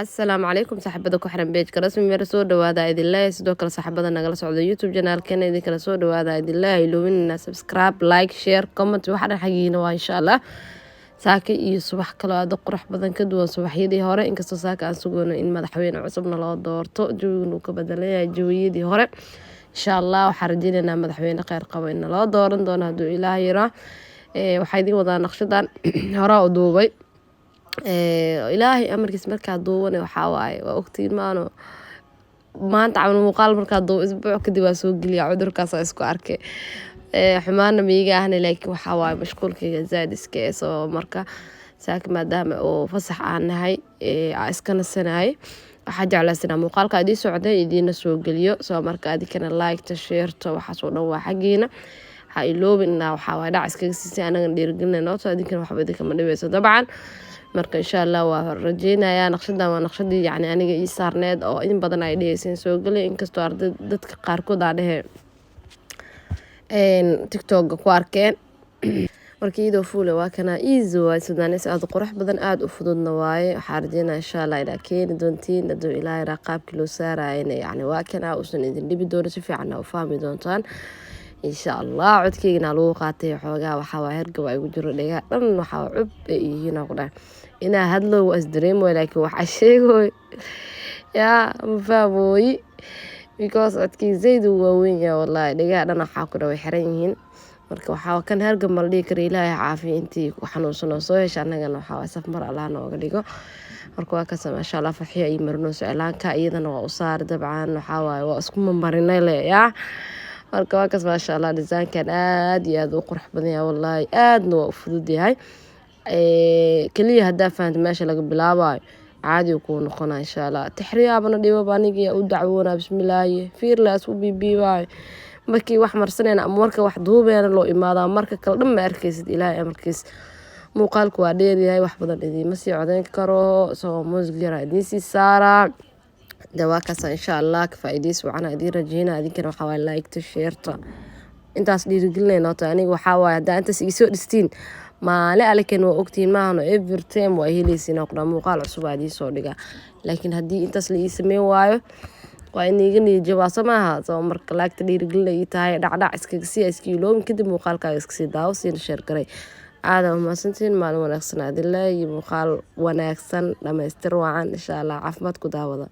asalaamu calaykum saaxiibada ku xiran page rasmi meer soo dhawaada idinlaahay sidoo kale saaxiibada nagala socda youtube channelkeena idinkala soo dhawaada idinlaahay ilowinina subscribe like share comment waxa dhan xagiina waa insha Allah saaka iyo subax kale aad qurux badan ka duwan subaxyadii hore inkastoo saaka aan sugoono in madaxweyne cusubna loo doorto jawiga uu ka bedelayaa jawiyadii hore insha Allah waxaan rajaynaynaa madaxweyne kheyr qabo in loo dooran doono hadduu Ilaahay yiraahdo waxaa idin wadaa naqshadan hore u duubay ilaahay amarkiis markaa duuban waxaa waaye waa ogtiin maano maanta camal muuqaal markaa duuba isbuuc kadib waa soo geliya cudurkaas isku arkay xumaana miiga ahna laakiin waxaa waaye mashquulkayga zaad iska soo marka saaka maadaama oo fasax aan nahay iska nasanahay waxaa jeclaysanaa muuqaalka idin socday idiina soo geliyo soo marka adikana like share waxaas oo dhan waa xagiina ha iloobin waxaa waaye dhac iskaga siisay anaga dhiirigelinayno soo adinkana waxba idinkama dhibeyso dabcan marka insha Allah waa rajeynayaa naqshadan waa naqshadii yani aniga ii saarneed oo in badan ay dhehayeen soo galay inkastoo arday dadka qaarkood aan dhahe TikTok ku arkeen markii idoo fuule waa kana easy waa Suudaanis aad qurux badan aad u fududna waaye waxaan rajeynayaa insha Allah ila keeni doontiin haduu Ilaahay raqaabki loo saarayna yani waa kana uusan idin dhibi doono si fiican u fahmi doontaan insha Allah codkeena lagu qaatay xoogaa waxa waa herga waa igu jiro dhiga dhan waxa cub yihiin oo dhan ina hadlo was dareemo laakiin waxa sheegoy ya mafahmoy because codkii zayd waa weyn ya wallahi dhiga dhan waxa ku dhaw xiran yihiin marka waxa kan herga mal dhigi kara Ilaahay caafiyo intii ku xanuunsan soo hesha anagana waxa saf mar Allah nooga dhigo marka waa ka sama insha Allah farxiyo ay marno su'aalaanka iyadana waa u saar dabcan waxa waa isku marinay ya marka waa kas ma sha Allah design-kan aad iyo aad u qurux badan yahay wallahi aadna waa u fudud yahay kaliya hadaa fahanto meesha laga bilaabayo caadi ku noqonaa insha Allah tixriyaabana dhibo baaniga u dacwoona bismillah fiirlaas u bibiibay markii wax marsanayna ama marka wax duubeena loo imaada marka kala dhan ma arkaysid Ilaahay amarkiis muuqaalku waa dheeryahay wax badan idin ma sii codeyn karo soo music yara idin si saara دواكاس إن شاء الله كفايديس وعنا أدي رجينا أدي كنا حوالي لايك تشيرت أنت أصلي رجلنا نطاني وحاول دا أنت سيسوق دستين ما لا لكن وقتين ما هنو إيفر تيم وهيلي سيناقنا مقال عصبة دي صوريقة لكن هدي أنت أصلي يسميه وايو وإني يجني جواسة ما هذا عمرك لايك تدي رجلنا يتاعي دع إسكسي إسكيلوم كده مقال كإسكسي داو سين شركري هذا ما سنتين معلومة نفسنا دي الله يبقى ونكسن لما يستروعن إن شاء الله عفمتكو داوضة